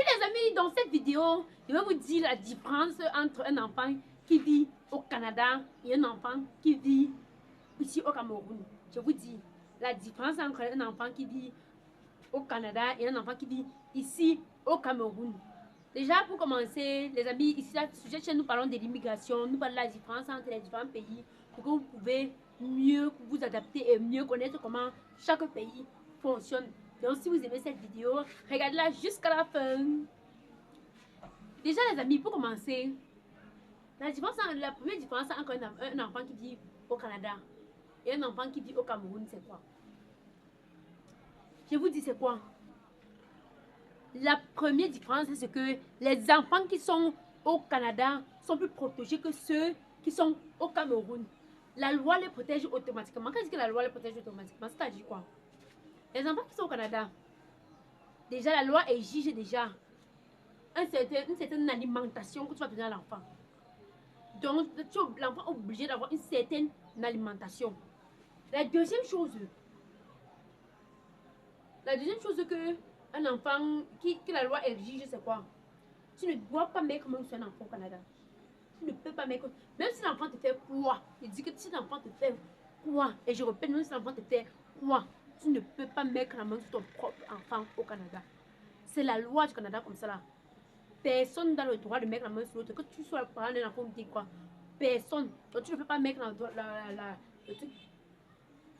les amis, dans cette vidéo, je vais vous dire la différence entre un enfant qui vit au Canada et un enfant qui vit ici au Cameroun. Je vous dis la différence entre un enfant qui vit au Canada et un enfant qui vit ici au Cameroun. Déjà, pour commencer, les amis, ici, sur cette chaîne, nous parlons de l'immigration, nous parlons de la différence entre les différents pays pour que vous pouvez mieux vous adapter et mieux connaître comment chaque pays fonctionne. Donc, si vous aimez cette vidéo, regardez-la jusqu'à la fin. Déjà, les amis, pour commencer, la première différence entre un enfant qui vit au Canada et un enfant qui vit au Cameroun, c'est quoi? Je vous dis, c'est quoi? La première différence, c'est que les enfants qui sont au Canada sont plus protégés que ceux qui sont au Cameroun. La loi les protège automatiquement. Quand je dis que la loi les protège automatiquement, c'est-à-dire quoi? Les enfants qui sont au Canada, déjà la loi exige déjà une certaine alimentation que tu vas donner à l'enfant. Donc, l'enfant est obligé d'avoir une certaine alimentation. La deuxième chose que un enfant, que la loi exige, c'est quoi? Tu ne dois pas mettre comme un enfant au Canada. Tu ne peux pas mettre. Même si l'enfant te fait quoi? Il dit que si l'enfant te fait quoi? Et je répète, même si l'enfant te fait quoi? Tu ne peux pas mettre la main sur ton propre enfant au Canada. C'est la loi du Canada comme ça là. Personne n'a le droit de mettre la main sur l'autre. Que tu sois le parent d'un enfant, dit quoi? Personne. Donc tu ne peux pas mettre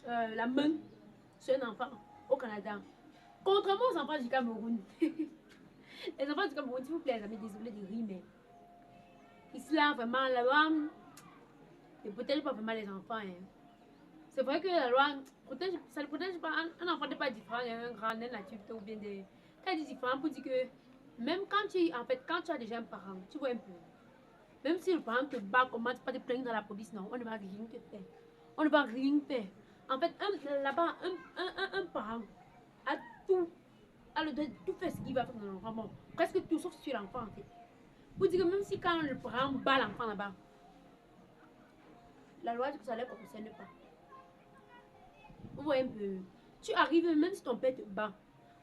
la main sur un enfant au Canada. Contrairement aux enfants du Cameroun. Les enfants du Cameroun, s'il vous plaît, les amis, désolé de rire, mais ici là, vraiment, la loi ne protège pas vraiment les enfants. Hein. C'est vrai que la loi protège, ça ne protège pas. Un enfant n'est pas différent d'un grand, d'un adulte ou bien de. Quand il dit différent, pour dire que même quand quand tu as déjà un parent, tu vois un peu. Même si le parent te bat, commence pas te plaindre dans la police, non, on ne va rien te faire. On ne va rien faire. En fait, là-bas, un parent a tout, a le droit de tout faire ce qu'il va faire dans l'enfant. Bon, presque tout sauf sur l'enfant en fait. Pour dire que même si quand le parent bat l'enfant là-bas, la loi dit que ça ne les concerne pas. Vous voyez un peu. Tu arrives, même si ton père te bat,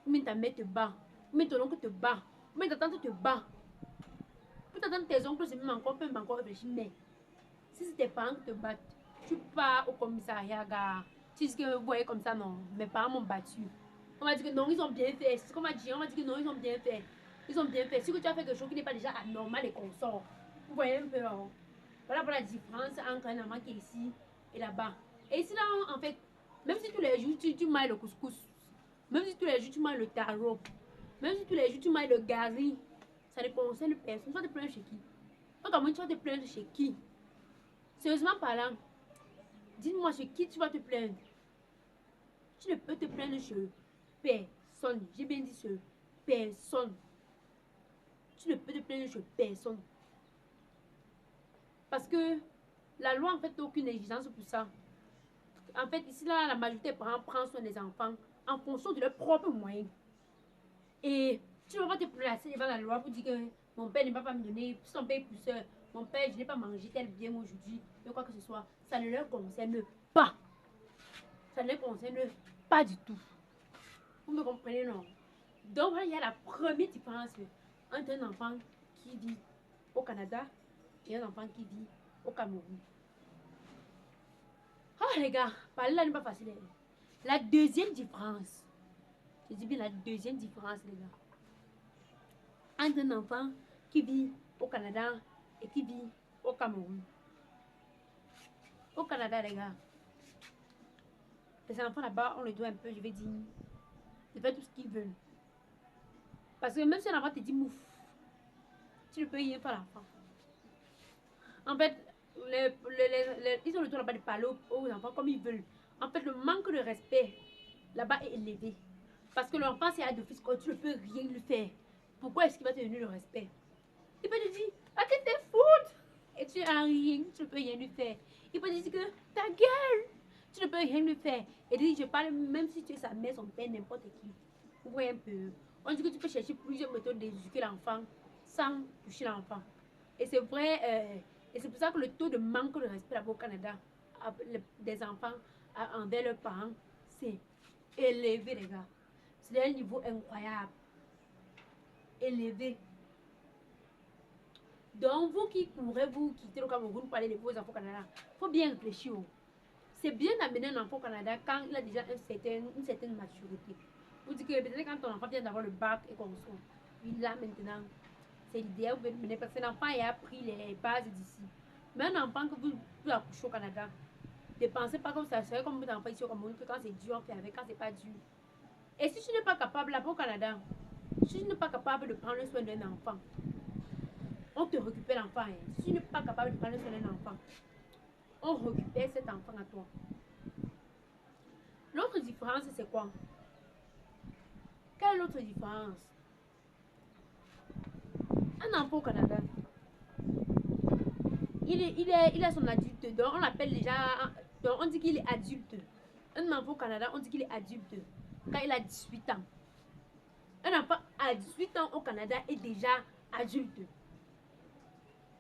ou même ta mère te bat, ou même ton oncle te bat, ou même ta tante te bat. Pour t'attendre tes oncles, c'est même encore, peut encore réfléchir. Mais si c'est tes parents qui te battent, tu pars au commissariat, gars. Tu dis que vous voyez comme ça, non. Mes parents m'ont battu. On va dire que non, ils ont bien fait. C'est ce qu'on va dire. On va dire que non, ils ont bien fait. Ils ont bien fait. Si tu as fait quelque chose qui n'est pas déjà anormal et qu'on sort. Vous voyez un peu, non? Voilà pour la différence entre un enfant qui est ici et là-bas. Et ici, là, en fait, même si tous les jours tu manges le couscous, même si tous les jours tu manges le taro, même si tous les jours tu manges le gari, ça ne concerne personne. Tu vas te plaindre chez qui? Donc, comment tu vas te plaindre chez qui? Sérieusement parlant, dis-moi chez qui tu vas te plaindre. Tu ne peux te plaindre chez personne. J'ai bien dit chez personne. Tu ne peux te plaindre chez personne. Parce que la loi, en fait, n'a aucune exigence pour ça. En fait, ici, là, la majorité des parents prennent soin des enfants en fonction de leurs propres moyens. Et tu ne vas pas te placer devant la loi pour dire que mon père ne va pas me donner, si ton père est plus mon père, je n'ai pas mangé tel bien aujourd'hui, ou quoi que ce soit. Ça ne leur concerne pas. Ça ne les concerne pas du tout. Vous me comprenez, non? Donc, voilà, il y a la première différence entre un enfant qui vit au Canada et un enfant qui vit au Cameroun. Oh les gars, parler là n'est pas facile. La deuxième différence, je dis bien la deuxième différence, les gars, entre un enfant qui vit au Canada et qui vit au Cameroun. Au Canada, les gars, les enfants là-bas, on les doit un peu, je vais dire, de faire tout ce qu'ils veulent. Parce que même si un enfant te dit mouf, tu ne peux rien faire à l'enfant. En fait, ils ont le droit là-bas de parler aux enfants comme ils veulent. En fait, le manque de respect là-bas est élevé. Parce que l'enfant, c'est à d'office, quand tu ne peux rien lui faire. Pourquoi est-ce qu'il va te donner le respect? Il peut te dire, ah, que t'es foot! Et tu n'as rien, tu ne peux rien lui faire. Il peut te dire que ta gueule, tu ne peux rien lui faire. Et dit, je parle même si tu es sa mère, son père, n'importe qui. Vous voyez un peu. On dit que tu peux chercher plusieurs méthodes d'éduquer l'enfant sans toucher l'enfant. Et c'est vrai, et c'est pour ça que le taux de manque de respect là-bas au Canada des enfants envers leurs parents, c'est élevé, les gars. C'est un niveau incroyable. élevé. Donc, vous qui courez, vous quittez le Cameroun pour aller de vos enfants au Canada, il faut bien réfléchir. C'est bien d'amener un enfant au Canada quand il a déjà une certaine maturité. Vous dites que peut-être quand ton enfant vient d'avoir le bac et qu'on soit, là maintenant, c'est l'idéal, vous pouvez le mener parce que l'enfant a appris les bases d'ici. Mais un enfant que vous accouchez au Canada, ne pensez pas que ça serait comme votre enfant ici au Cameroun, que quand c'est dur, on fait avec, quand c'est pas dur. Et si tu n'es pas capable, là-bas au Canada, si tu n'es pas capable de prendre soin d'un enfant, on te récupère l'enfant. Hein. Si tu n'es pas capable de prendre soin d'un enfant, on récupère cet enfant à toi. L'autre différence, c'est quoi? Quelle est l'autre différence? Un enfant au Canada, il a son adulte, donc on appelle déjà, donc on dit qu'il est adulte. Un enfant au Canada, on dit qu'il est adulte quand il a 18 ans. Un enfant à 18 ans au Canada est déjà adulte.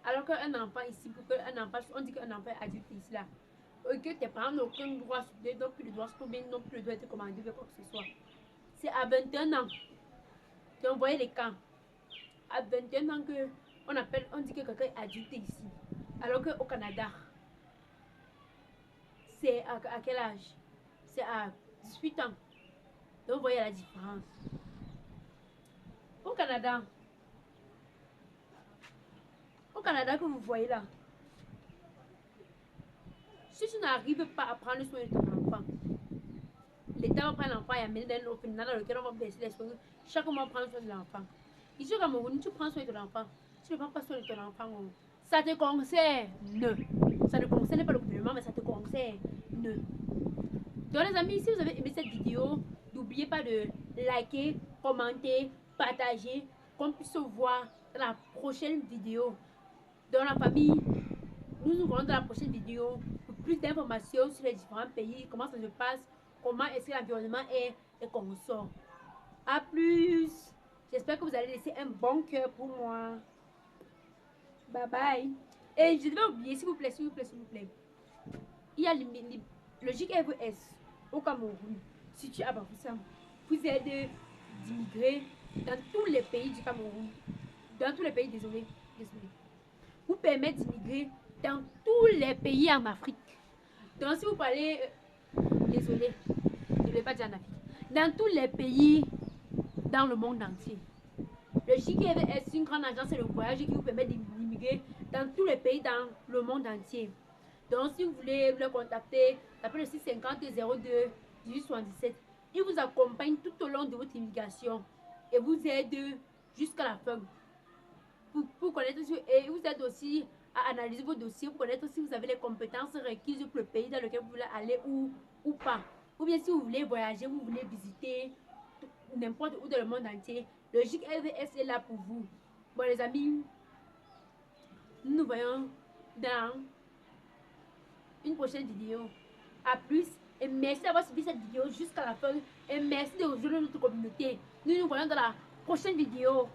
Alors qu'un enfant ici, pour qu'un enfant, on dit qu'un enfant est adulte ici là, et que tes parents n'ont aucun droit sur toi, n'ont plus le droit sur toi, n'ont plus le droit de te commander quoi que ce soit. C'est à 21 ans. Donc, vous voyez les camps. À 21 ans que on dit que quelqu'un est adulte ici. Alors qu'au Canada, c'est à quel âge? C'est à 18 ans. Donc, vous voyez la différence. Au Canada que vous voyez là, si tu n'arrives pas à prendre soin de ton enfant, l'État va prendre l'enfant et amener dans un autre dans lequel on va baisser les choses. Chaque mois, prendre soin de l'enfant. Ici au Cameroun, tu prends soin de ton enfant. Tu ne prends pas soin de ton enfant. Ça te concerne. Ça ne concerne pas le gouvernement, mais ça te concerne. Donc les amis, si vous avez aimé cette vidéo, n'oubliez pas de liker, commenter, partager, qu'on puisse se voir dans la prochaine vidéo. Dans la famille, nous nous verrons dans la prochaine vidéo pour plus d'informations sur les différents pays, comment ça se passe, comment est-ce que l'environnement est et qu'on sort. A plus. J'espère que vous allez laisser un bon cœur pour moi. Bye bye. Et je devais oublier, s'il vous plaît, s'il vous plaît, s'il vous plaît. Il y a le JKVS au Cameroun, situé à Bafoussam, vous aide d'immigrer dans tous les pays du Cameroun. Dans tous les pays, désolé. Vous permet d'immigrer dans tous les pays en Afrique. Donc si vous parlez, désolé, je ne vais pas dire en Afrique. Dans tous les pays dans le monde entier. Le JKVS, c'est une grande agence de voyage qui vous permet d'immigrer dans tous les pays dans le monde entier. Donc, si vous voulez le contacter, appelez le 650 02 1877. Il vous accompagne tout au long de votre immigration et vous aide jusqu'à la fin. Pour connaître, et vous aide aussi à analyser vos dossiers, pour connaître si vous avez les compétences requises pour le pays dans lequel vous voulez aller ou pas. Ou bien si vous voulez voyager, vous voulez visiter n'importe où dans le monde entier, le JKVS est là pour vous. Bon les amis, nous nous voyons dans une prochaine vidéo. A plus et merci d'avoir suivi cette vidéo jusqu'à la fin et merci de rejoindre notre communauté. Nous nous voyons dans la prochaine vidéo.